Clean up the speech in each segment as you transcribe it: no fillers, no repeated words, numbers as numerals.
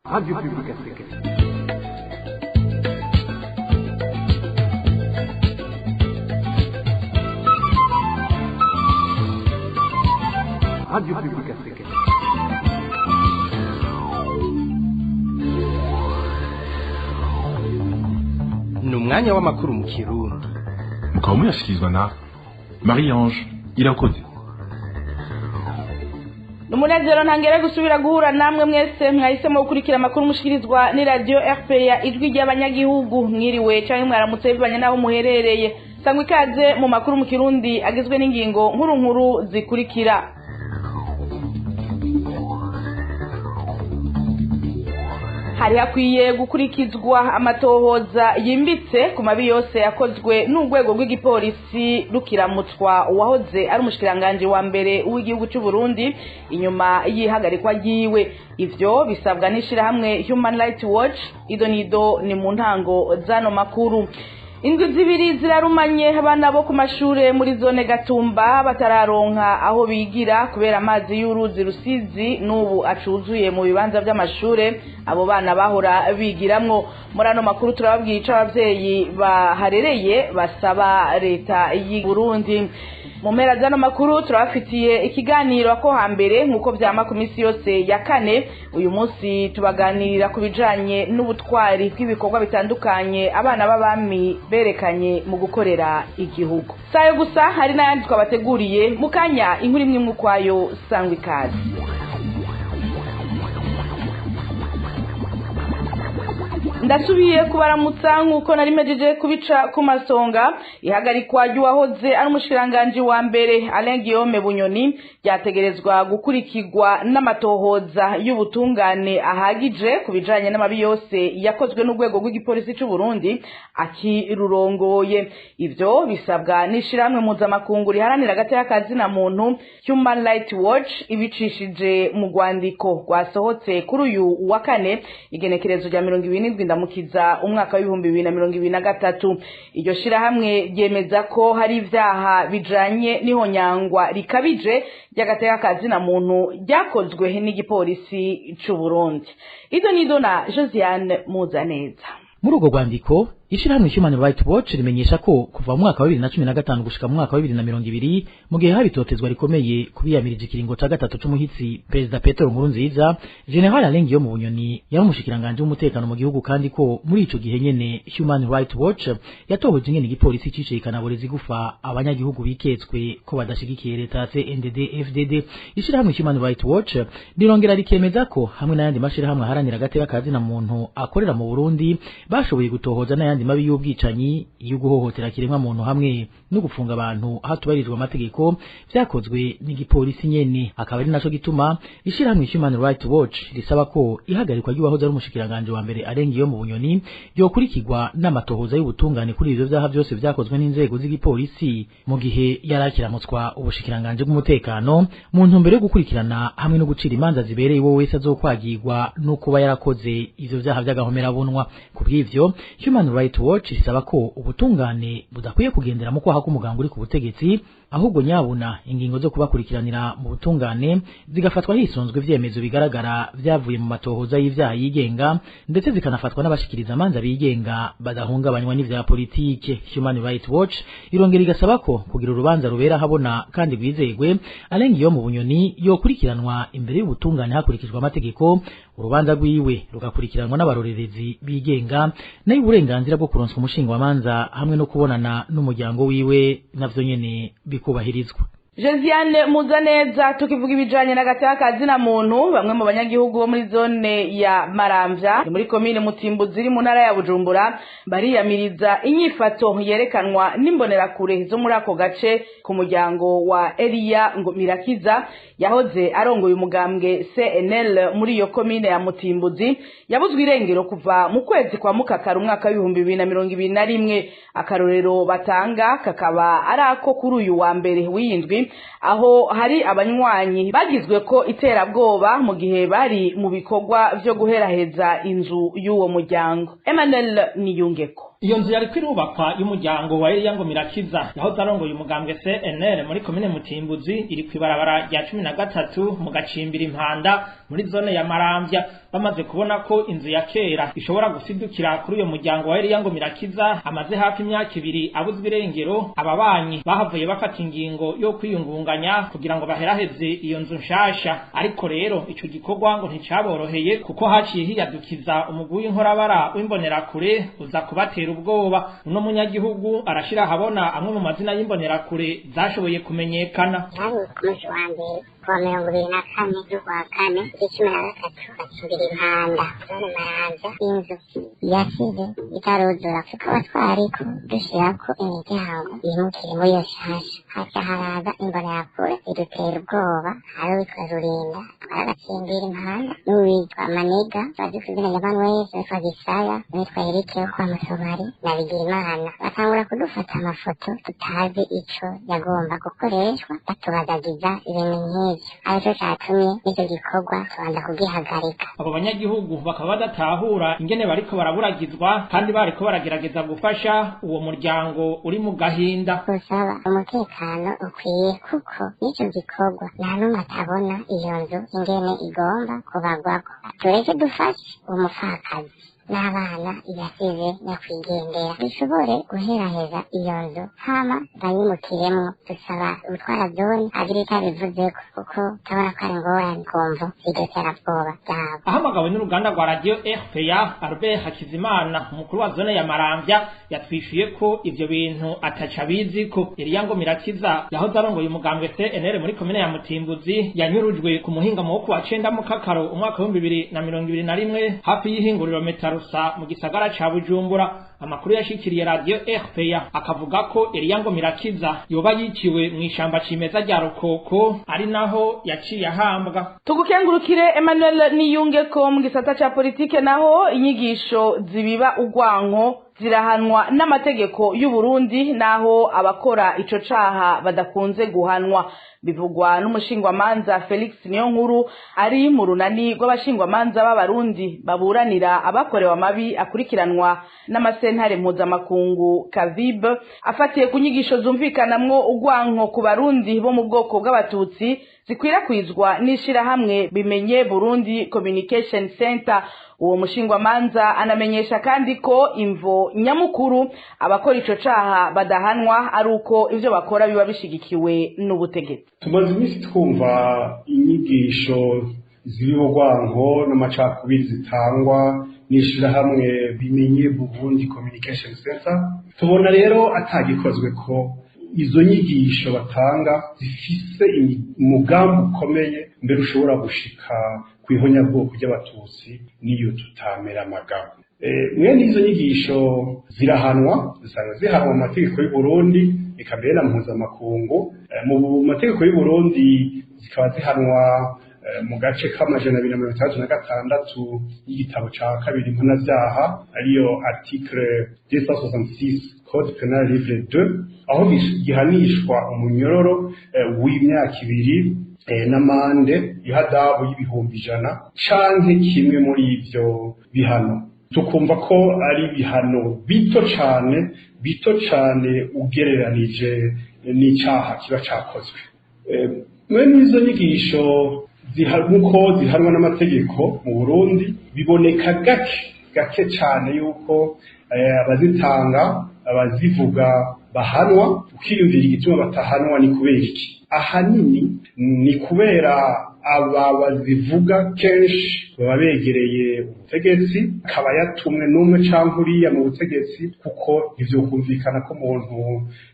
Radio Publique Africaine. Radio Publique Africaine. Ni umwanya w'amakuru mu Kirundi. Mukaba muyashyikirizwa na Marie-Ange Irakoze. Numunezero ntangere gusubira guhura namwe mwese mwahisemo gukurikira amakuru mushikirizwa ni radio RPA ijwi ry'abanyagihugu mwiriwe canke mwaramutse bibanye naho muherereye. Sangwe ikaze mu makuru mu Kirundi agizwe n'ingingo nkuru zikurikira. Hari hakwiye gukurikizwa amatohoza yimbitse ku mabi yose yakozwe n'urwego rw'igipolisi rukiramutswa wahoze ari umushikiranganje wa mbere w'igihugu cy'u Burundi inyuma yihagarikwa giwe. Ivyo bisabwa n'ishirahamwe Human Rights Watch. Idonido ni mu ntango zano makuru. Indwi zibiri zirarumanye abana bo ku mashure muri zone Gatumba batararonka aho bigira kubera amazi y'uruzi Rusizi n'ubu acuzuye mu bibanza by'amashure abo bana bahora bigiramwo. Muri ano makuru turababwiye ico abavyeyi baharereye basaba leta y'u Burundi. Mu mpera zano makuru turabafitiye ikiganiro ko hambere nkuko vyama ku misi yose ya kane. Uyu munsi tubaganirira ku bijanye n'ubutwari bw'ibikorwa bitandukanye abana b'abami berekanye mu gukorera igihugu. Sayo gusa hari n'ayandi twabateguriye mu kanya inkuru imwe mukwayo sangwa ikaze. Ndasubiye kubaramutsa nkuko narimejeje kubica ku masonga. Ihagarikwa ry'uwahoze ari umushikiranganje wa mbere Alain Guillaume Bunyoni ryategerezwa gukurikirwa n'amatohoza y'ubutungane ahagije kubijanye n'amabi yose yakozwe n'urwego rw'igipolisi cy'u Burundi akirurongoye. Ivyo bisabwa n'ishiramwe mpuzamakungu riharanira agateka kazina muntu Human Rights Watch ibicishije mu rwandiko rwasohotse kuri uyu wa kane igenekerezo rya 27 ndamukiza umwaka wa 2023. Iryo shirahamwe ryemeza ko hari ivyaha bijanye n'ihonyangwa rikabije ry'agateka kazina muntu ryakozwe n'igipolisi cy'u Burundi. Idonido na Josiane Muzaneza. Muri urwo rwandiko ishirahamwe Human Rights Watch rimenyesha ko kuva mu mwaka wa 2015 gushika mu mwaka wa 2020 mu gihe hari totezwa rikomeye kubiyamirije ikiringo ca gatatu c'umuhitsi President Petero Nkurunziza, General Alain Guillaume Bunyoni yari umushikiranganje w'umutekano mu gihugu, kandi ko muri ico gihe nyene Human Rights Watch yatohoje ingene igipolisi cicekana borezi gufa abanyagihugu biketswe ko badashigikiye leta CNDD FDD. Ishirahamwe Human Rights Watch rirongera rikemeza ko hamwe n'ayandi mashirahamwe aharanira agateka kazina muntu akorera mu Burundi bashoboye gutohoza n'ayandi mabi y'ubwicanyi y'uguhohotera kiremwa muntu hamwe no gufunga abantu hatubahirijwe amategeko vyakozwe n'igipolisi nyene. Akaba ari naco gituma ishirahamwe Human Rights Watch risaba ko ihagarikwa ry'uwahoze ari umushikiranganje wa mbere Alain Guillaume Bunyoni ryokurikirwa n'amatohoza y'ubutungane kuri ivyo vyaha vyose vyakozwe n'inzego z'igipolisi mu gihe yarakiramutswa ubushikiranganje bw'umutekano mu ntumbero yo gukurikirana hamwe no gucira imanza zibereye wowe wese azokwagirwa no kuba yarakoze ivyo vyaha vy'agahomera bunwa. Kubw'ivyo Human Rights Watch isaba ko ubutungane budakwiye kugendera mu kwaha k'umuganga uri ku butegetsi, ahubwo nyabuna ingingo zo kubakurikiranira mu butungane zigafatwa hisunzwe ivyemezo bigaragara vyavuye mu matohoza y'ivyaha yigenga, ndetse zikanafatwa n'abashikiriza amanza bigenga badahungabanywa n'ivya politike. Human Rights Watch irongera igasaba ko kugira urubanza rubera habona kandi rwizegwe Alain Guillaume Bunyoni yokurikiranwa imbere y'ubutungane hakurikijwe amategeko, urubanza rwiwe rugakurikiranwa n'abarorerezi bigenga, nayo uburenganzira bwo kuronswa umushinga wamanza hamwe no kubonana n'umuryango wiwe navyo nyene bikubahirizwa. Josiane Muzaneza. Tukivuga ibijanye n'agateka kazina muntu, bamwe mu banyagihugu bo muri zone ya Maramvya muri komine Mutimbuzi iri mu ntara ya Bujumbura bariyamiriza inyifato yerekanwa n'imbonerakure zo muri ako gace ku muryango wa Elia Ngomirakiza yahoze arongoye umugambwe CNL muri iyo komine ya Mutimbuzi, yabuzwe irengero kuva mu kwezi kwa Mukakara umwaka wa 2021. Akarorero batanga kakaba ari ako kuri uyu wa mbere w'indwi aho hari abanywanyi bagizwe ko iterabwoba mu gihe bari mu bikorwa vyo guheraheza inzu y'uwo muryango. Emmanuel Niyungeko. iyo nzu yari kwirubakwa y'umuryango wa Eliya Ngomirakiza yahoze arongoye umugambwe CNL muri komine Mutimbuzi iri kwibarabara rya 13 mu gacimbira impanda muri zone ya Maramvya. Bamaze kubona ko inzu ya kera ishobora gusidukira kuri uyo muryango wa Eliya Ngomirakiza amaze hafi imyaka 2 abuzwe irengero, ababanyi bahavuye bafata ingingo yo kwiyungunganya kugira ngo baheraheze iyo nzu nshasha. Ariko rero ico gikorwa ngo nticaboroheye kuko haciye hiyadukiza umugwi w'inkorabara w'imbonerakure uza kubatera ubwoba. Uno munyagihugu arashira habona amwe mu mazina y'imbonerakure zashoboye kumenyekana. Kuwa 2024 z'ukwa kane z'icumi na gatatu gacimbira impanda zone Maramvya, inzu yasize itaruzura tukaba twariko dushirako imiryango yimukire muri iyo nshasha. Haca haraza imbonerakure idutera ubwoba, hari uwitwa Rurinda agacimbira impanda n'uwitwa Maniga bazi kw'izina rya Manuel, uwitwa Gisaya n'uwitwa Eric wo kwa Musomari na Bigirimana. Batangura kudufata amafoto tutazi ico yagomba gukoreshwa, batubagagiza ibintu nk'ivyo. Ariko cyatumye icyo gikorwa tubanza kugihagarika. Abo banyagihugu bakaba badatahura ingene bariko baraburagizwa kandi bariko baragerageza gufasha uwo muryango uri mu gahinda. Gusaba umutekano ukwiye kuko n'icyo gikorwa nta n'umwe atabona iyo nzu ingene igomba kubagwako. Tureke dufashe umupfakazi n'abana yasize nyakwigendera dushobore guheraheza iyo nzu hama bayimukiremwo. Dusaba ubutwara zone agira icyo abivuzeko kuko tabona ko ari ingorane kumvo zidutera bwoba bwabo. Ahamagawe n'uruganda rwa radio RPA, Albert Hakizimana umukuru wa zone ya Maramvya yatwishuye ko ivyo bintu ataca biziko. Eliya Ngomirakiza yahoze arongoye umugambwe CNL muri komine ya Mutimbuzi yanyurujwe ku muhingamo wo kuwa 9 Mukakaro umwaka wa 2021 hafi y'ihinguriro Metaro mu gisagara ca Bujumbura. Amakuru yashikiriye radio RPA akavuga ko Eliya Ngomirakiza yoba yiciwe mu ishamba cimeza rya Rukoko ari naho yaciye ahambwa. Tugukengurukire Emmanuel Niyunge ko mu gisata ca politike naho inyigisho zibiba ugwanko zirahanwa n'amategeko y'u Burundi naho abakora ico caha badakunze guhanwa. Bivugwa n'umushingwamanza Felix Niyonkuru ari mu runani rw'abashingwamanza b'abarundi baburanira abakorewe amabi akurikiranwa n'amasentare mpuzamakungu Kavib, afatiye ku nyigisho zumvikanamwo ugwanko ku barundi bo mu bwoko bw'abatutsi zikwirakwizwa n'ishirahamwe Bimenye Burundi Communication Center. Uwo mushingwamanza anamenyesha kandi ko imvo nyamukuru abakora ico caha badahanwa ari uko ivyo bakora biba bishigikiwe n'ubutegetsi. Tumaze iminsi twumva inyigisho z'ibigwanko n'amacakubiri zitangwa n'ishirahamwe Bimenye Burundi Communication Center. Tubona rero atagikozwe ko izo nyigisho batanga zifise umugambi ukomeye mbere ushobora gushika kwihonyabwoko ry'abatutsi niyo tutamera amagabo. Mwene izo nyigisho zirahanwa, zisanga zihanwa mu mategeko y'u Burundi ikambere na mpuzamakungu. Mu mategeko y'u Burundi zikaba zihanwa mu gace k'amajana 236 y'igitabo ca kabiri mpanavyaha ariyo article 266 Code Penal Livre 2, aho gihanishwa umunyororo w'imyaka 2 n'amande y'ihadabu y'ibihumbi 100 canke kimwe muri ivyo bihano. Tukumva ko ari bihano bito cane ugereranije n'icaha kiba cakozwe. Mwene izo nyigisho nkuko zihanwa n'amategeko mu Burundi biboneka gake cane yuko abazitanga abazivuga bahanwa. Ukiyumvira igituma batahanwa ni kubera iki? Ahanini ni kubera aba bazivuga kenshi baba begereye ubutegetsi, akaba yatumwe n'umwe canke uriya mu butegetsi, kuko ivyo kumvikana ko umuntu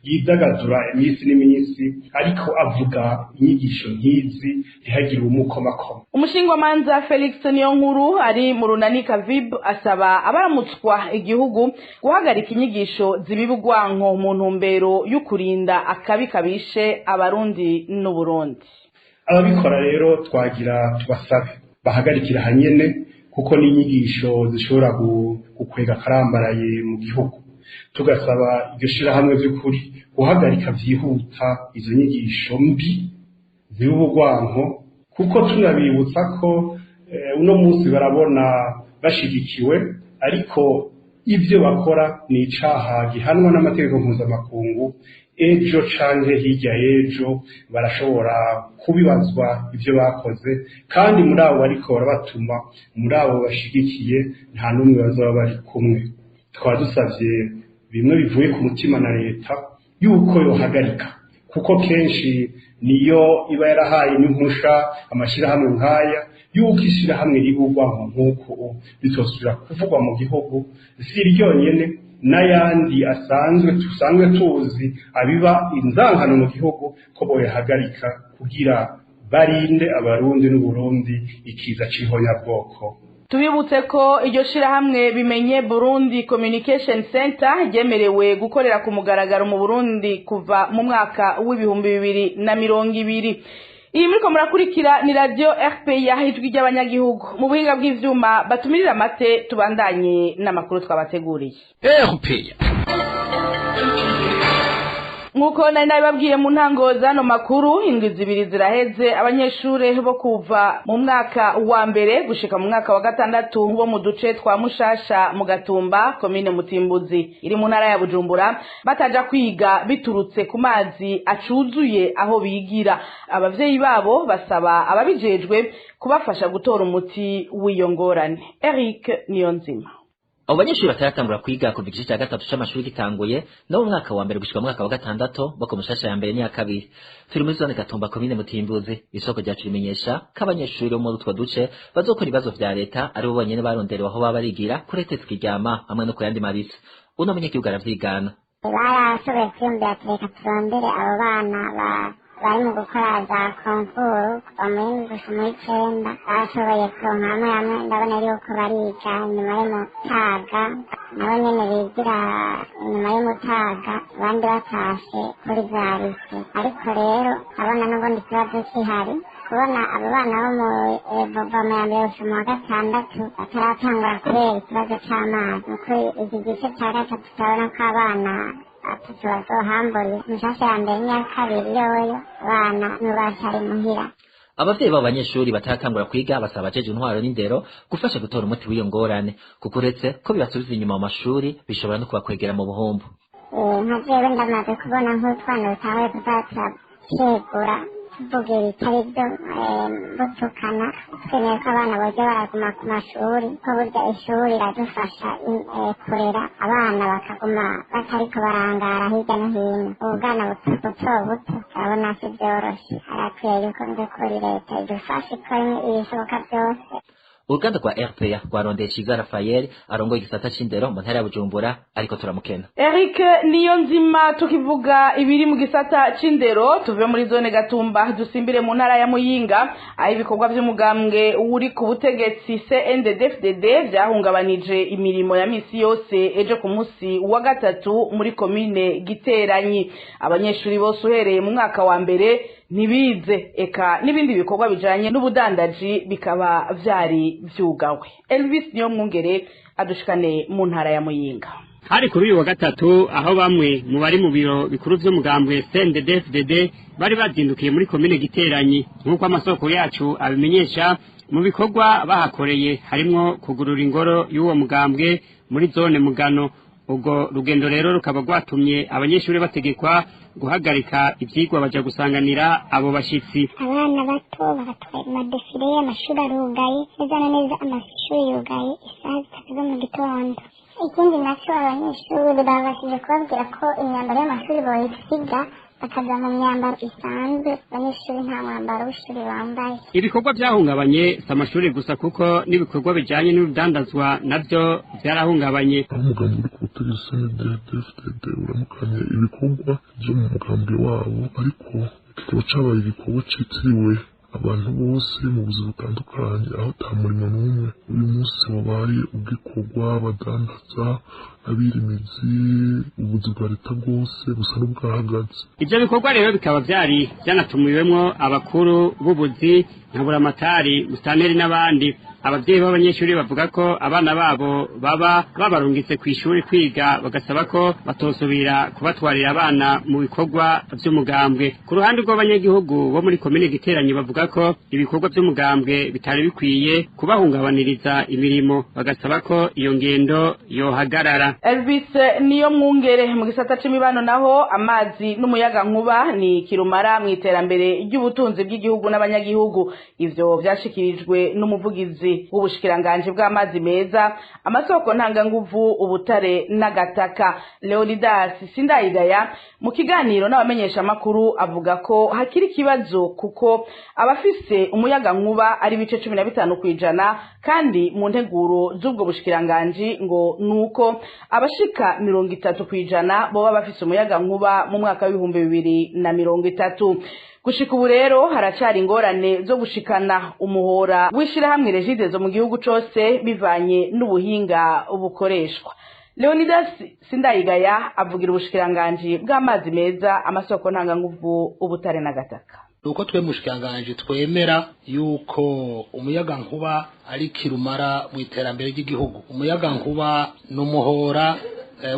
yidagadura iminsi n'iminsi ariko avuga inyigisho nk'izi ntihagire umukomakoma. Umushingwamanza Felix Niyonkuru ari mu runani Kavib asaba abaramutswa igihugu guhagarika inyigisho zibibugwanko mu ntumbero y'ukurinda akabi kabishe abarundi n'Uburundi. Ababikora rero twagira tubasabe bahagarikira hanyene kuko n'inyigisho zishobora gukwega karambaraye mu gihugu. Tugasaba iryo shirahamwe by'ukuri guhagarika vyihuta izo nyigisho mbi z'ubugwanko, kuko tunabibutsa ko uno munsi barabona bashigikiwe, ariko ivyo bakora ni icaha gihanwa n'amategeko mpuzamakungu ejo canke hirya y'ejo barashobora kubibazwa ivyo bakoze kandi muri abo bariko barabatuma muri abo bashigikiye nta n'umwe bazoba bari kumwe twaba dusavye bimwe bivuye ku mutima na leta yuko yohagarika kuko kenshi niyo iba yarahaye n'impusha amashirahamwe nkaya yuko ishirahamwe ribugwaho nk'uko bitosubira kuvugwa mu gihugu si ryonyene n'ayandi tusanzwe tuzi abiba inzangano mu gihugu ko boyahagarika kugira barinde abarundi n'uburundi ikiza c'ihonyabwoko. Tubibutse ko iryo shirahamwe bimenye Burundi Communication Center ryemerewe gukorera ku mugaragaro mu Burundi kuva mu mwaka w'ibihumbi 2020. Iyi muriko murakurikira ni radio RPA ijwi ry'abanyagihugu mu buhinga bw'ivyuma batumirira amate tubandanye n'amakuru twabateguriye. RPA Nkuko nari nabibabwiye mu ntango zano makuru indwi zibiri ziraheze abanyeshure bo kuva mu mwaka wa mbere gushika mu mwaka wa gatandatu bo mu duce twa Mushasha mu Gatumba komine Mutimbuzi iri mu ntara ya Bujumbura bataja kwiga biturutse ku mazi acuzuye aho bigira. Abavyeyi babo basaba ababijejwe kubafasha gutora umuti w'iyo ngorane. Eric Niyonzima. Abo banyeshuri bataratangura kwiga kuva igice cya gatatu c'amashuri gitanguye no mu mwaka wa mbere gushika mu mwaka wa gatandatu bako Mushasha ya mbere n'iya kabiri. Turi muri zone Gatumba komine Mutimbuzi isoko ryacu rimenyesha ko abanyeshuri bo muri utwo duce bazokora ibibazo vya leta ari bo bonyene baronderewe aho baba barigira kuri tete kiryama hamwe no ku yandi marisi. Uno munyagihugu aravyigana. Barashoboye kwiyumvira tureka turondere abo bana bari mu gukora za konkuru kuva mu y'indwi muri icenda bashoboye kuronka hamwe ndabona yuko bariga inyuma y'umutaga nabo nyene bigira inyuma y'umutaga abandi batashe kuri za lise ariko rero abona n'ubundi kibazo kihari kubona abo bana bo mu bava mu ya mbere gushika mu wa gatandatu bataratangura kubera ikibazo c'amazi nuko iki gice ca gatatu turabona ko abana atatu bazohamburiye Mushasha ya mbere n'iya kabiri yoyo abana ntibashari muhira. Abavyeyi b'abo banyeshuri bataratangura kwiga basaba abajeje intwaro n'indero gufasha gutora umuti w'iyo ngorane kuko uretse ko bibasubiza inyuma mu mashuri bishobora no kubakwegera mu buhumbu. Nka jewe ndamaze kubona nk'utwana dutanguye kuzaca cegura tuvuga ibitari byo butukana twemeye ko abana boja baraguma ku mashuri ko burya ishuri riradufasha kurera abana bakaguma batariko barangara hirya no hino ubwana buto buto urabona si vyoroshe harakwiye yuko vy'ukuri leta idufasha ikora ibishoboka vyose. Uruganda rwa RPA rwarondeye Ciza Rafael arongoye igisata c'indero mu ntara ya Bujumbura ariko turamukena. Eric Niyonzima tukivuga ibiri mu gisata c'indero tuve muri zone Gatumba dusimbire mu ntara ya Muyinga aho ibikorwa vy'umugambwe uri ku butegetsi CNDD-FDD vyahungabanije imirimo ya misi yose ejo ku musi wa gatatu muri komine Giteranyi. Abanyeshuri bose uhereye mu mwaka wa mbere nibize eka n'ibindi bikorwa bijanye n'ubudandaji bikaba vyari vyugawe. Elvis niyo mwungere adushikane mu ntara ya Muyinga. Hari kuri uyu wa gatatu aho bamwe mu bari mu biro bikuru vy'umugambwe CNDD-FDD bari bazindukiye muri komine Giteranyi nk'uko amasoko yacu abimenyesha mu bikorwa bahakoreye harimwo kugurura ingoro y'uwo mugambwe muri zone Mugano. Ubwo rugendo rero rukaba rwatumye abanyeshuri bategekwa guhagarika ivyigwa baja gusanganira abo bashitsi. Abana bato baratwaye amadefile y'amashuri arugaye neza na neza amashuri yugaye isaha zitatu zo mu gitondo. Ikindi naco abanyeshuri babashije kubabwira ko imyambaro y'amashuri boyisiga bakaja mu myambaro isanzwe abanyeshuri nta mwambaro w'ishuri bambaye. Ibikorwa vyahungabanye si amashuri gusa kuko n'ibikorwa bijanye n'urudandazwa navyo vyarahungabanye. Umugambi uri ku butegetsi CNDD-FDD uramukanye ibikorwa vyo mu mugambi wabo ariko kikaba cabaye igikorwa citiriwe abantu bose mu buzima butandukanye aho ta murimo n'umwe uyu munsi wabaye ubwikorwa badandaza abirimizi ubuzi bwa leta bwose busa n'ubwahagaze. Ivyo bikorwa rero bikaba vyanatumiwemwo abakuru b'ubuzi nka buramatari musitanteri n'abandi abavyeyi b'abanyeshuri bavuga ko abana babo baba babarungitse kw'ishuri kwiga bagasaba ko batosubira kubatwarira abana mu bikorwa vy'umugambwe. Ku ruhande rw'abanyagihugu bo muri komine Giteranyi bavuga ko ibikorwa vy'umugambwe bitari bikwiye kubahungabaniriza imirimo, bagasaba ko iyo ngendo yohagarara. Elvis niyo mwungere mu gisata c'imibano naho amazi n'umuyaga nkuba ni kirumara mu iterambere ry'ubutunzi bw'igihugu n'abanyagihugu. Ivyo vyashikirijwe n'umuvugizi w'ubushikiranganje bw'amazi meza, amasoko ntanganguvu, ubutare n'agataka, Leonidas Sindayigaya mu kiganiro n'abamenyesha makuru avuga ko hakiri kibazo kuko abafise umuyaga nkuba ari bice 15 kwijana, kandi mu nteguro z'ubwo bushikiranganje ngo nuko abashika 30 kwijana bo bafise umuyaga nkuba mu mwaka w'ibihumbi 2030. Gushika ubu rero haracari ingorane zo gushikana umuhora w'ishirahamwe Regidezo mu gihugu cose bivanye n'ubuhinga bukoreshwa. Leonidas Sindayigaya avugira ubushikiranganje bw'amazi meza, amasoko ntanganguvu, ubutare n'agataka. Uko twe mushikiranganje twemera yuko umuyaga nkuba ari kirumara mu iterambere ry'igihugu. Umuyaga nkuba n'umuhora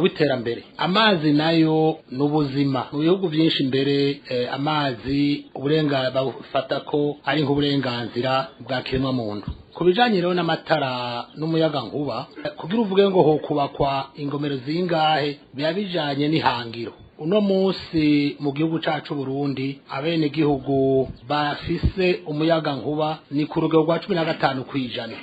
w'iterambere. Amazi nayo n'ubuzima. Mu bihugu byinshi imbere amazi uburenga bafata ko ari nk'uburenganzira bwa kiremwa muntu. Kubijanye rero n'amatara n'umuyaga nkuba, kugira uvuge ngo ho kubakwa ingomero zingahe biba bijanye n'ihangiro. Uno musi mu gihugu cacu Burundi abene gihugu bafise umuyaga nkuba ni ku rugero rwa 15 kwijana.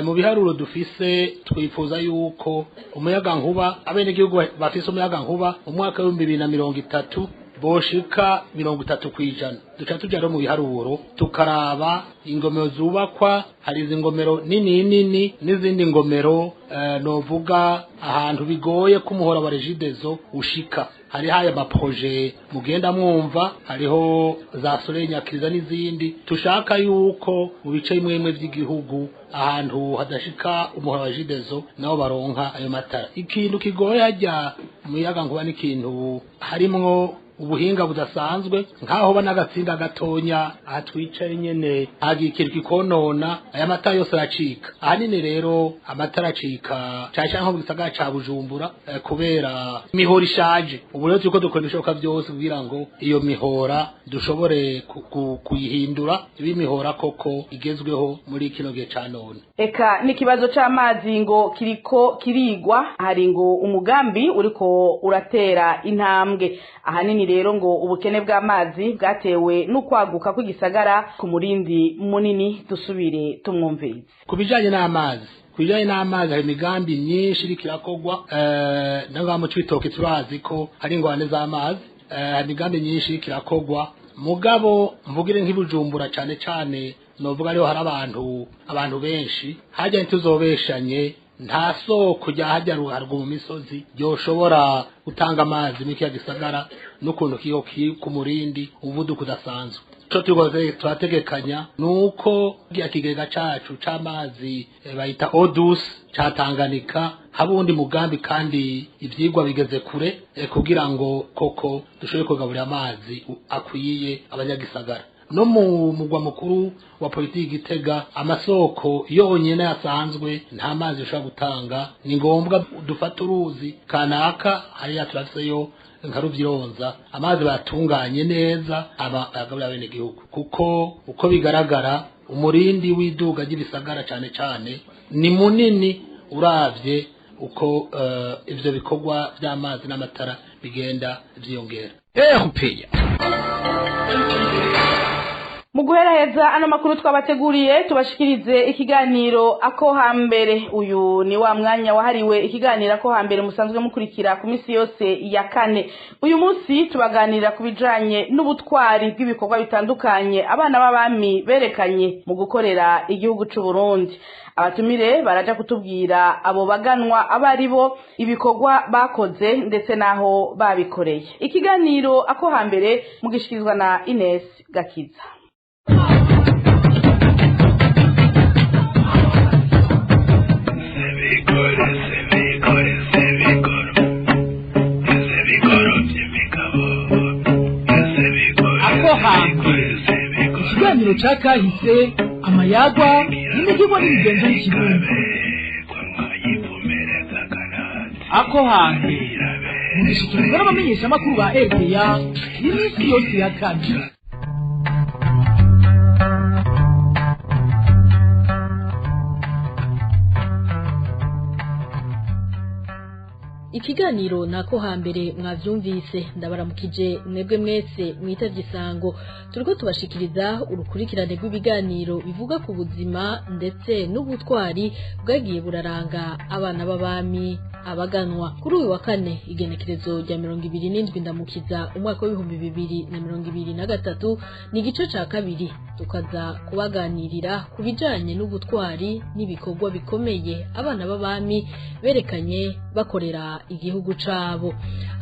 Mu biharuro dufise twifuza yuko umuyaga nkuba abene gihugu bafise umuyaga nkuba mu mwaka wa 2030 boshika 30 kwijana. Duca tujaro mu biharuro tukaraba ingomero zubakwa, hari izi ngomero nini n'izindi ngomero novuga ahantu bigoye ko umuhora wa Regidezo ushika. Hari haya maproje mugenda mwumva, hariho za Soleil Nyakiriza n'izindi. Tushaka yuko mu bice imwe by'igihugu ahantu hadashika umuhora wa Regidezo nabo baronka ayo matara. Ikintu kigoye hajya umuyaga nkuba n'ikintu harimwo ubuhinga budasanzwe, nkaho banagatsinda gatonya atwicaye nyene agikira kikonona aya matara yose aracika. Ahanini rero amatara acika cyane nko gisagara ca Bujumbura kubera imihora ishaje. Ubu rero tuko dukora ibishoboka byose kugira ngo iyo mihora dushobore kuyihindura ibi mihora koko igezweho muri kino gihe ca none. Eka n'ikibazo c'amazi ngo kiriko kirigwa, hari ngo umugambi uriko uratera intambwe. Ahanini rero ngo ubukene bw'amazi bwatewe n'ukwaguka kw'igisagara ku murindi munini. Dusubire tumwumvirize. Kubijanye n'amazi hari imigambi myinshi iri kirakogwa, nanga mu Cibitoke turazi ko hari ingwane z'amazi, hari imigambi myinshi iri kirakogwa. Mugabo mvugire nk'ibujumbura cyane novuga ariho hari abantu benshi hajya ntituzobeshanye, nta soko rya hajya ruharwa mu misozi yoshobora gutanga amazi mu gisagara n'ukuntu kiyo ku murindi umuvuduko udasanzwe. Cyo turategekanya nuko giya kigega cacu c'amazi bayita Odus catanganika habundi mugambi, kandi ivyigwa bigeze kure kugira ngo koko dushobore kugaburira amazi akwiye abanyagisagara. No mu mugwa mukuru wa politiki Gitega amasoko yonyene yasanzwe nta mazi ushobora gutanga. Ni ngombwa dufata uruzi kanaka hariya turaseyo nka Ruvyironza, amazi batunganye neza abagabura bene gihugu, kuko uko bigaragara umurindi w'iduga ry'ibisagara cyane ni munini uravye uko ivyo bikorwa by'amazi n'amatara bigenda vyiyongera. Mu guheraheza ano makuru twabateguriye tubashikirize ikiganiro ako hambere. Uyu ni wa mwanya wahariwe ikiganiro ako hambere musanzwe mukurikira ku misi yose ya kane. Uyu munsi tubaganira kubijanye n'ubutwari bw'ibikorwa bitandukanye abana b'abami berekanye mu gukorera igihugu c'u Burundi. Abatumire baraja kutubwira abo baganwa abaribo, ibikorwa bakoze ndetse naho babikoreye. Ikiganiro ako hambere mugishikirizwa na Ines Gakiza. Ikiganiro ca kahise, amayagwa imihigo n'imigenzo y'ikirundi ako hambere mubishikirizwa n'abamenyeshamakuru ba RPA iminsi yose ya kane. Ikiganiro nako hambere mwavyumvise ndabaramukije mwebwe mwese mwitavye isango turiko tubashikiriza urukurikirane rw'ibiganiro bivuga ku buzima ndetse n'ubutwari bwagiye buraranga abana b'abami abaganwa kuri uyu wa kane igenekerezo rya 27 ndamukiza umwaka w'2023 ni igice ca kabiri tukaza kubaganirira ku bijanye n'ubutwari n'ibikorwa bikomeye abana b'abami berekanye bakorera igihugu cabo.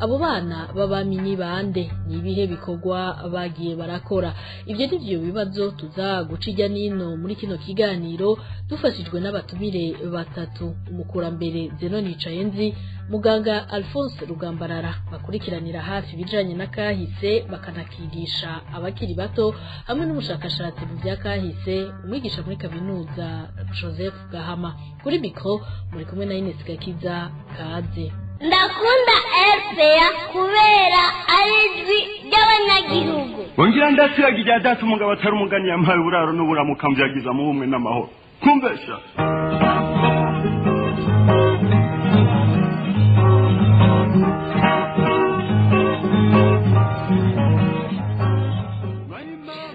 Abo bana b'abami ni bande, ni ibihe bikorwa bagiye barakora? Ivyo nivyo bibazo tuza gucija nino muri kino kiganiro dufashijwe n'abatumire batatu: umukurambere Zenon Nicayenzi, muganga Alphonse Rugambarara bakurikiranira hafi bijanye na kahise bakanakigisha abakiri bato, hamwe n'umushakashatsi mu bya kahise umwigisha muri kaminuza Joseph Gahama. Kuri mikro muri kumwe na Ines Gakiza. Kaze. Ndakunda RPA kubera arizwi ry'abanyagihugu. Wongira ndasiragira data umugabo atari umugani yampaye uburaro n'uburamuka mbyagiza mu bumwe n'amahoro. Kumbesha.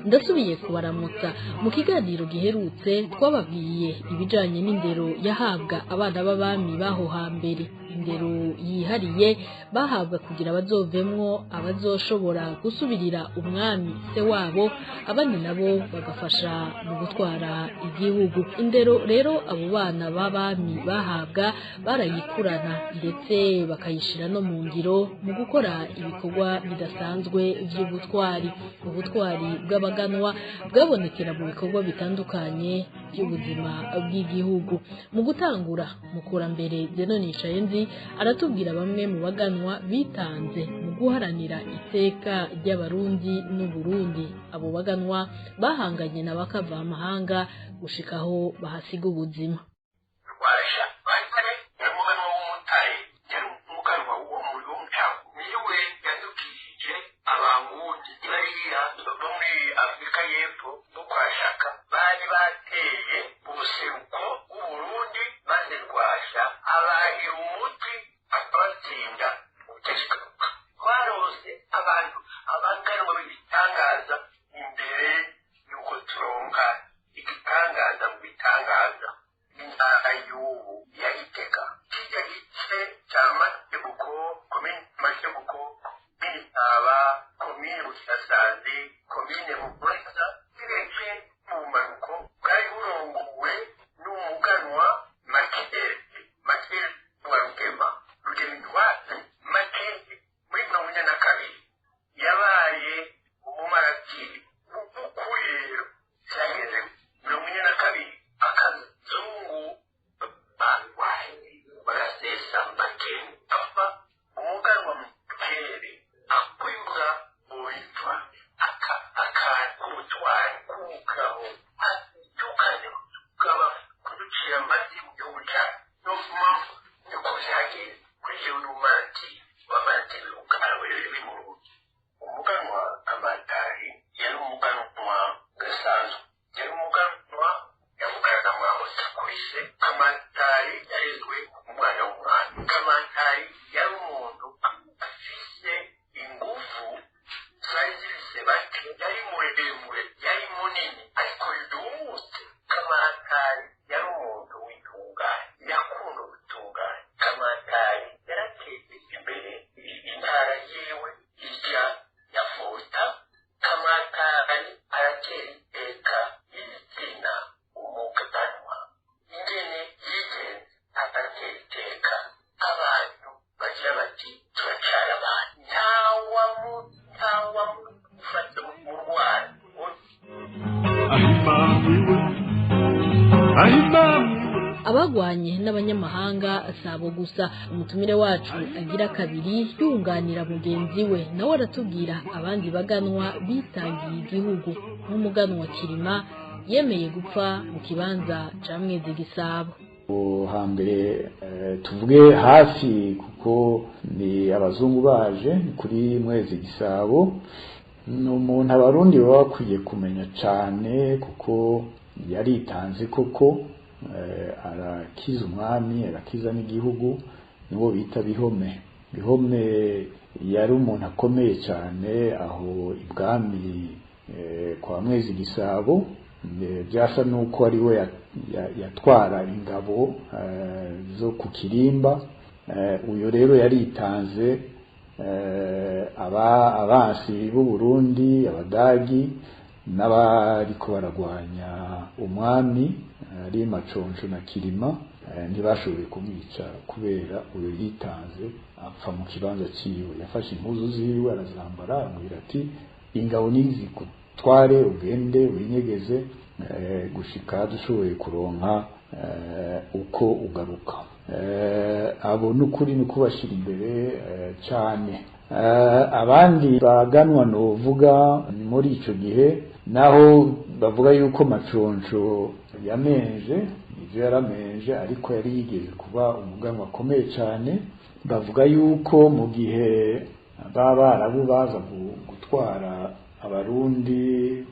Ndasubiye kubaramutsa. Mu kiganiro giherutse twababwiye ibijanye n'indero yahabwa abana b'abami baho hambere, indero yihariye bahabwa kugira bazovemwo abazoshobora gusubirira umwami se wabo, abandi nabo bagafasha mu gutwara igihugu. Indero rero abo bana b'abami bahabwa barayikurana ndetse bakayishira no mu ngiro mu gukora ibikorwa bidasanzwe vy'ubutwari. Ubutwari bw'abaganwa bwabonekera mu bikorwa bitandukanye by'ubuzima bw'igihugu. Mu gutangura mukurambere Zenon Nicayenzi aratubwira bamwe mu baganwa bitanze mu guharanira iteka ry'abarundi n'Uburundi. Abo baganwa bahanganye na bakava amahanga gushikaho bahasiga ubuzima. Abagwanye n'abanyamahanga sabo gusa. Umutumire wacu agira kabiri yunganira mugenzi we nawe aratubwira abandi baganwa bitangiye igihugu nk'umuganwa Kirima yemeye gupfa mu kibanza ca Mwezi Gisabo. hambere tuvuge hafi kuko ni abazungu baje kuri Mwezi Gisabo n'umuntu abarundi baba bakwiye kumenya cyane kuko yaritanze koko arakiza umwami arakiza n'igihugu nibo bita Bihome. Bihome yari umuntu akomeye cyane aho ibwami kwa Mwezi Gisabo, byasa nuko ari we yatwara ingabo zo ku Kirimba. Uyo rero yaritanze abansi b'u Burundi, abadagi n'abariko baragwanya umwami ari Maconjo na Kirima, ntibashoboye kumwica kubera uyo yitanze apfa mu kibanza ciwe. Yafashe impuzu ziwe arazambara amubwira ati ingabo niziko tware ugende winyegeze gushika dushoboye kuronka uko ugaruka. Abo nukuri nikubashira imbere cyane. Abandi baganwa novuga muri ico gihe naho bavuga yuko Maconjo yamenje, ivyo yaramenje ariko yari yigeze kuba umuganwa akomeye cyane. Bavuga yuko mu gihe b'Abarabu baza gutwara abarundi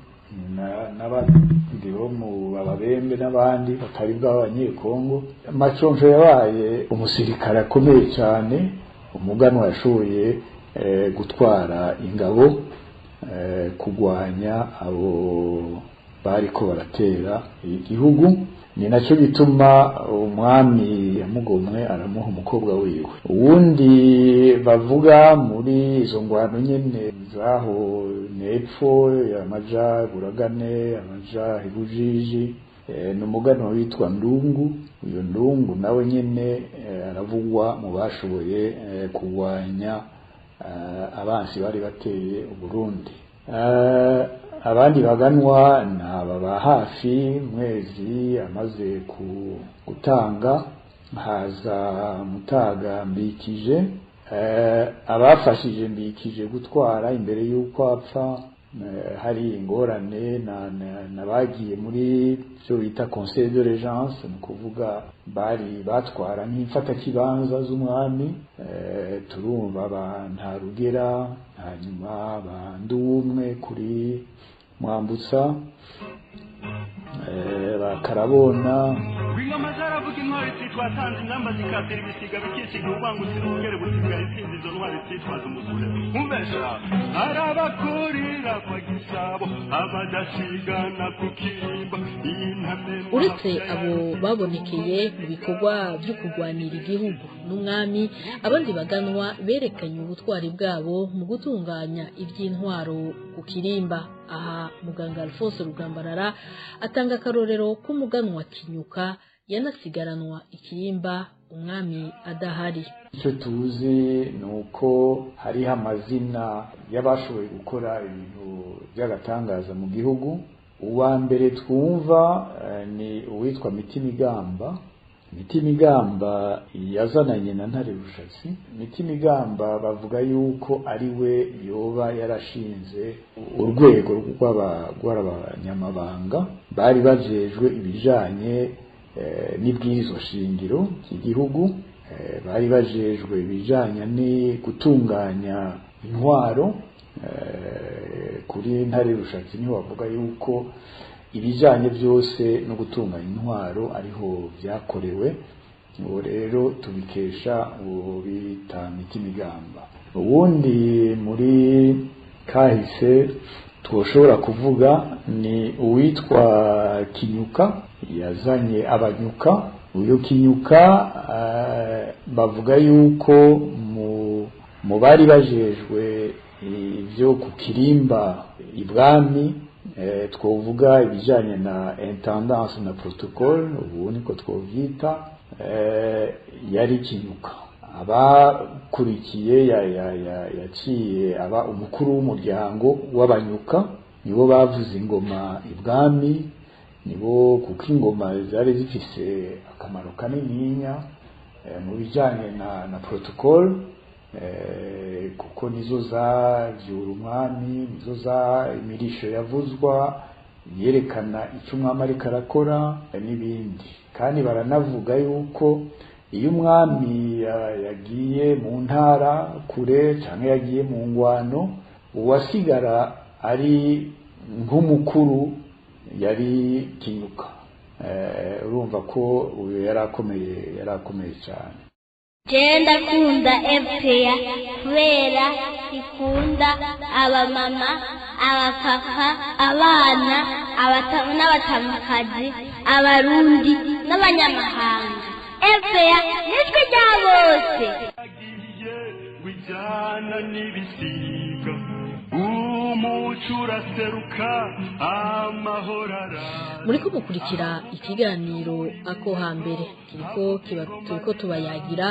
n'abandi bo mu Babembe n'abandi batari bw'Abanyekongo, Maconjo yabaye umusirikare akomeye cyane, umuganwa yashoboye gutwara ingabo kugwanya abo bariko baratera igihugu. Ni naco gituma umwami yamugomwe aramuha umukobwa wiwe. Uwundi bavuga muri izo ngwano nyene zaho nepfo amaja Buragane amaja Ibujiji n'umuganwa witwa Ndungu. Uyo Ndungu nawe nyene aravugwa mu bashoboye kugwanya abansi bari bateye Uburundi. Abandi baganwa n'aba hafi Mwezi amaze gutanga haza Mutaga Mbikije. Abafashije Mbikije gutwara imbere y'uko apfa hari ingorane nabagiye muri byo bita Conseil de Régence, ni kuvuga bari batwara nk'imfata kibanza z'umwami. Turumva Ntarugera, hanyuma Bandumwe kuri Mwambutsa, Bakarabona. Wingoma zaravuga intwari zitwatanze ingamba zikatera ibisiga bikisiga ubangutira ubugere busigaye itsinzi izo ntwari zitwaza umusure umubesha arabakurira kwa Gisabo abadasigana ku Kirimba. Uretse abo babonekeye mu bikorwa byo kurwanira igihugu n'umwami, abandi baganwa berekanye ubutwari bwabo mu gutunganya iby'intwaro ku Kirimba. Aha muganga Alphonse Rugambarara atanga akarorero k'umuganwa Kinyuka yanasigaranwa Ikirimba umwami adahari. Icyo tuzi nuko hariho amazina y'abashoboye gukora ibintu by'agatangaza mu gihugu. Uwa mbere twumva ni uwitwa Mitimigamba. Mitimigamba yazananye na Ntare Rushatsi. Mitimigamba bavuga yuko ari we yoba yarashinze urwego rw'abanyamabanga bari bajejwe ibijanye n'ibwirizwa shingiro cy'igihugu. Bari bajejwe ibijanye ni gutunganya intwaro. Kuri Ntare Rushatsi niho bavuga yuko ibijanye byose no gutunganya intwaro ariho byakorewe. Ubu rero tubikesha uwo bita Mitimigamba. Uwundi muri kahise twoshobora kuvuga ni uwitwa Kinyuka, yazanye Abanyuka. Uyo Kinyuka bavuga yuko mu bari bajejwe ibyo ku Kirimba ibwami, twovuga ibijanye na intendance na protocole, ubu niko twovyita, yari Kinyuka. Abakurikiye yaciye aba umukuru w'umuryango w'Abanyuka, nibo bavuze ingoma ibwami, nibo kuko ingoma zari zifise akamaro kanininya mu bijanye na protocole, kuko nizo zavyura umwami, nizo za imirisho yavuzwa, yerekana icyo umwami ariko arakora n'ibindi. Kandi baranavuga yuko iyo umwami yagiye mu ntara kure cyangwa yagiye mu ngwano, uwasigara ari nk'umukuru yari Kinyuka. Urumva ko uyu yari akomeye cyane. Jenda kunda FPA kubera ikunda abamama, abapapa, abana, n'abatamakazi, abarundi n'abanyamahanga. FPA nitwe rya bose. Wijana n'ibisiga umucura seruka amahorara. Muriko mukurikira ikiganiro ako hambere turiko tubayagira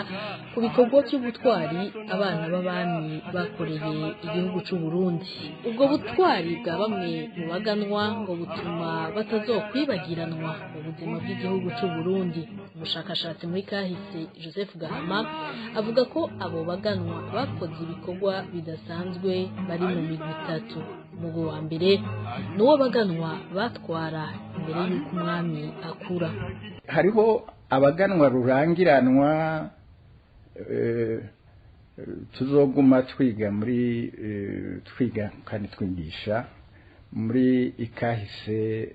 ku bikorwa by'ubutwari abana b'abami bakoreye igihugu c'u Burundi. Ubwo butwari bwa bamwe mu baganwa ngo butuma batazokwibagiranwa mu buzima bw'igihugu c'u Burundi. Umushakashatsi muri kahise Joseph Gahama avuga ko abo baganwa bakoze ibikorwa bidasanzwe bari mu migwi itatu. Umugwi wa mbere n'uwo baganwa batwara imbere y'uko umwami akura. Hariho abaganwa rurangiranwa tuzoguma twiga kandi twigisha muri ikahise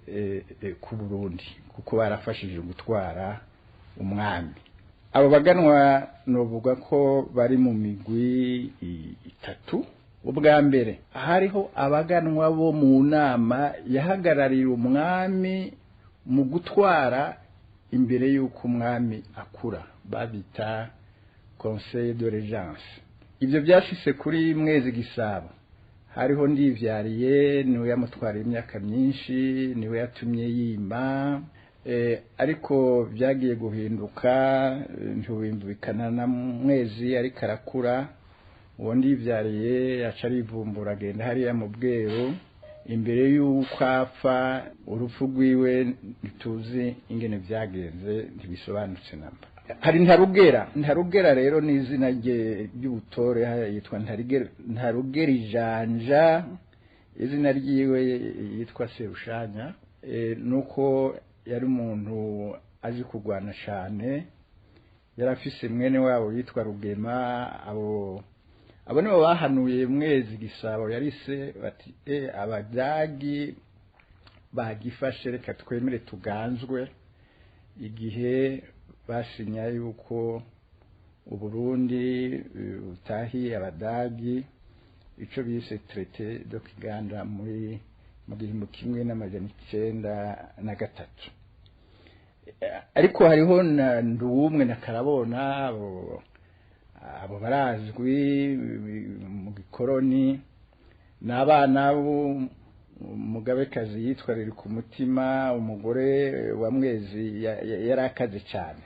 ku Burundi, kuko barafashije gutwara umwami. Abo baganwa novuga ko bari mu migwi itatu. Ubwa mbere hariho abaganwa bo mu nama yahagarariye umwami mu gutwara imbere y'uko umwami akura, babita conseil de régence. Ibyo byashise kuri Mwezi Gisabo. Hariho Ndivyariye, niwe yamutwara imyaka myinshi, niwe yatumye yima, ariko byagiye guhinduka, ntibumvikana na Mwezi ariko arakura. Uwo Ndivyariye yaca arivumbura agenda hariya mu Bwero, imbere y'uko apfa urupfu rwiwe ntituzi ingene byagenze, ntibisobanutse namba. Hari Ntarugera rero ni izina ry'ubutore, yitwa Ntarugera Ijanja, izina ryiwe yitwa Serushanya. Nuko yari umuntu azi kurwana cyane, yari afise mwene wabo yitwa Rugema. Abo nibo bahanuye Mwezi Gisabo, yarise bati abadagi bagifashe, reka twemere tuganzwe. Igihe basinya yuko Uburundi utahiye abadagi, ico bise traité de Kiganda mu 1993. Ariko hariho na Nduwumwe na Karabona, abo barazwi mu gikoroni, n'abana umugabekazi yitwa Riri ku Mutima, umugore wa Mwezi yarakaze cyane.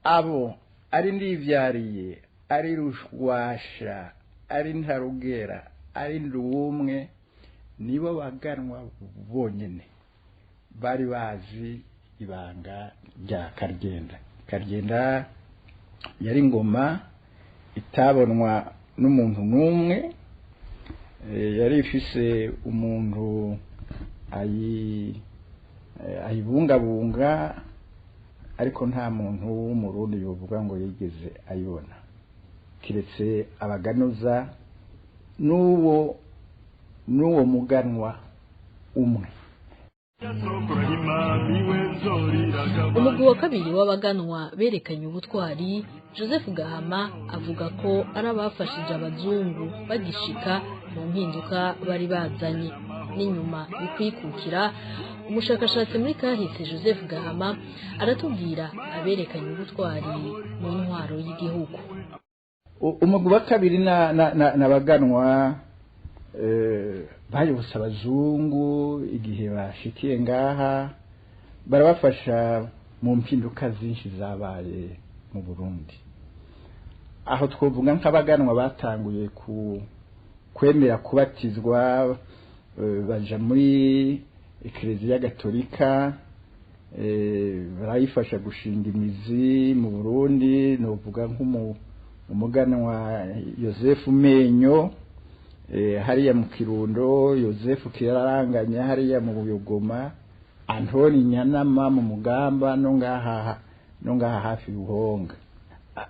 Abo ari Ndivyariye, ari Rushwasha, ari Ntarugera, ari Nduwumwe, nibo baganwa bonyene bari bazi ibanga rya Karyenda. Yari ingoma itabonwa n'umuntu n'umwe, yari ifise umuntu ayibungabunga, ariko nta muntu w'umurundi yovuga ngo yigeze ayibona, kiretse abaganuza n'uwo muganwa umwe. Umugwi wa kabiri w'abaganwa berekanye ubutwari. Joseph Gahama avuga ko ari abafashije abazungu bagishika mu mpinduka bari bazanye n'inyuma bikwikukira. Umushakashatsi muri kahise Joseph Gahama aratubwira aberekanye ubutwari mu ntwaro y'igihugu. Umugwi wa kabiri n'abaganwa bayobotse abazungu igihe bashikiye ngaha, barabafasha mu mpinduka zinshi zabaye mu Burundi. Aho twovuga nk'abaganwa batanguye kwemera kubatizwa, baja muri Eklezia Gatolika, barayifasha gushinga imizi mu Burundi. Novuga nk'umuganwa Joseph Menyo, hariya mu Kirundo Yosefu Kiraranganya hariya mu Buyogoma Antoni Nyanama mu Mugamba no ngaha hafi Buhonga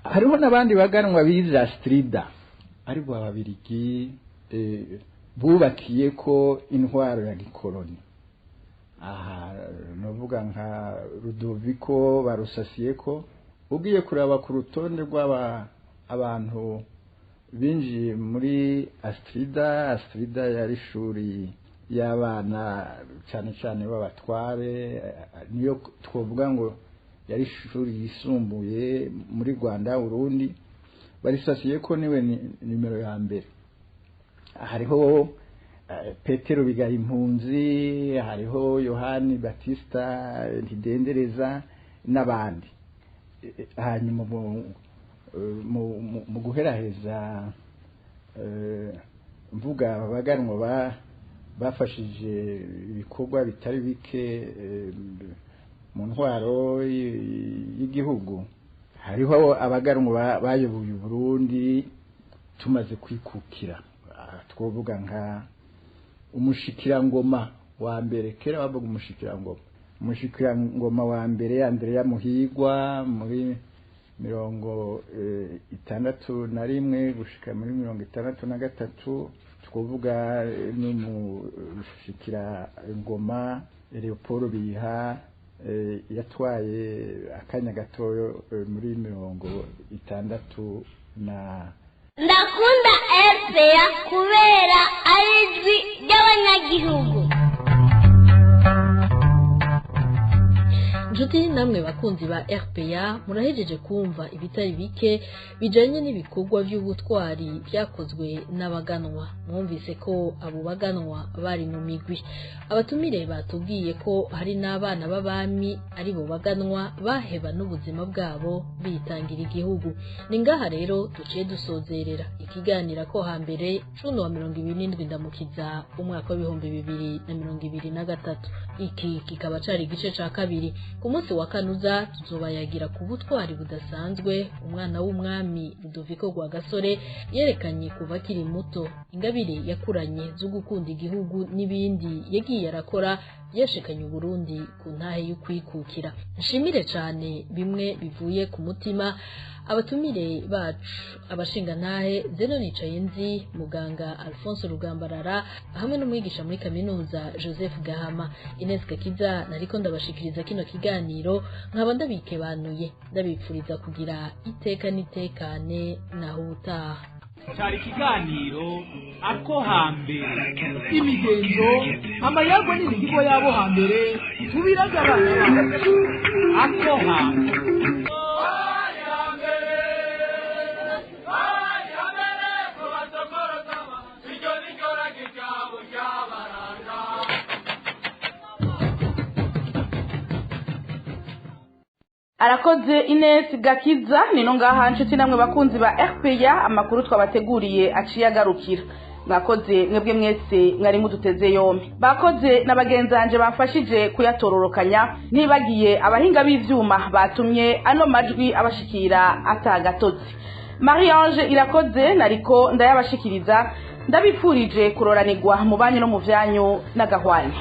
hariho n'abandi baganwa biza Strida ariko ababirigi bubakiye ko intwaro ya gikoloni aha novuga nka Rudoviko barusasiye ko ugiye kuraba ku rutonde rw'aba abantu binjiye muri Astrida yari shuri y'abana cyane cyane b'abatware niyo twovuga ngo yari shuri yisumbuye muri Rwanda Burundi barisasiye ko niwe nimero ya mbere hariho Petero Bigaye Impunzi hariho Yohani Batista Ntidendereza n'abandi hanyuma mu guheraheza mvuga abaganwa bafashije ibikorwa bitari bike mu ntwaro y'igihugu hariho abaganwa bayoboye Burundi tumaze kwikukira twovuga nka umushikirangoma wa mbere kera bavuga umushikirangoma wa mbere Andrea Muhigwa muri 61 gushika muri 63 twovuga n'umushikira ngoma Leopold Biha yatwaye akanya gatoyo muri 60 na ndakunda RPA kubera arijwi ry'abanyagihugu. Nshuti namwe bakunzi ba RPA murahejeje kumva ibitari bike bijanye n'ibikorwa by'ubutwari byakozwe n'abaganwa. Mwumvise ko abo baganwa bari mu migwi. Abatumire batubwiye ko hari n'abana b'abami ari bo baganwa baheba n'ubuzima bwabo bitangira igihugu. Ni ngaha rero duciye dusozerera ikiganira ko hambere cuno wa 27 ndamukiza umwaka wa 2023. Iki kikaba cari igice ca kabiri. Ku munsi wa kanuza tuzobayagira ku butwari budasanzwe umwana w'umwami Rudoviko Rwagasore yerekanye kuva akiri muto, ingabire yakuranye zo gukunda igihugu n'ibindi yagiye arakora yashikanye Burundi ku ntahe yo kwikukira. Nshimire cyane bimwe bivuye ku mutima abatumire bacu abashinga ntahe Zeno Nicayenzi, muganga Alphonse Rugambarara hamwe n'umwigisha muri kaminuza Joseph Gahama. Ines Gakiza nariko ndabashikiriza kino kiganiro nkaba ndabikebanuye ndabipfuriza kugira iteka nitekane naho ubutaha. Cyari ikiganiro ako hambere imigenzo amayago n'imihigo yabo hambere tubiragabana ako hambere. Arakoze Ines Gakiza. Nino ngaha nshuti namwe bakunzi ba RPA amakuru twabateguriye aciye agarukira. Mwakoze mwebwe mwese mwari muduteze yombi. Bakoze n'abagenzanje bafashije kuyatororokanya, nibagiye abahinga b'ivyuma batumye ano majwi abashikira atagatozi. Marie-Ange Irakoze nariko ndayabashikiriza, ndabipfurije kuroranirwa mu banyu no mu vyanyu n'agahwanya.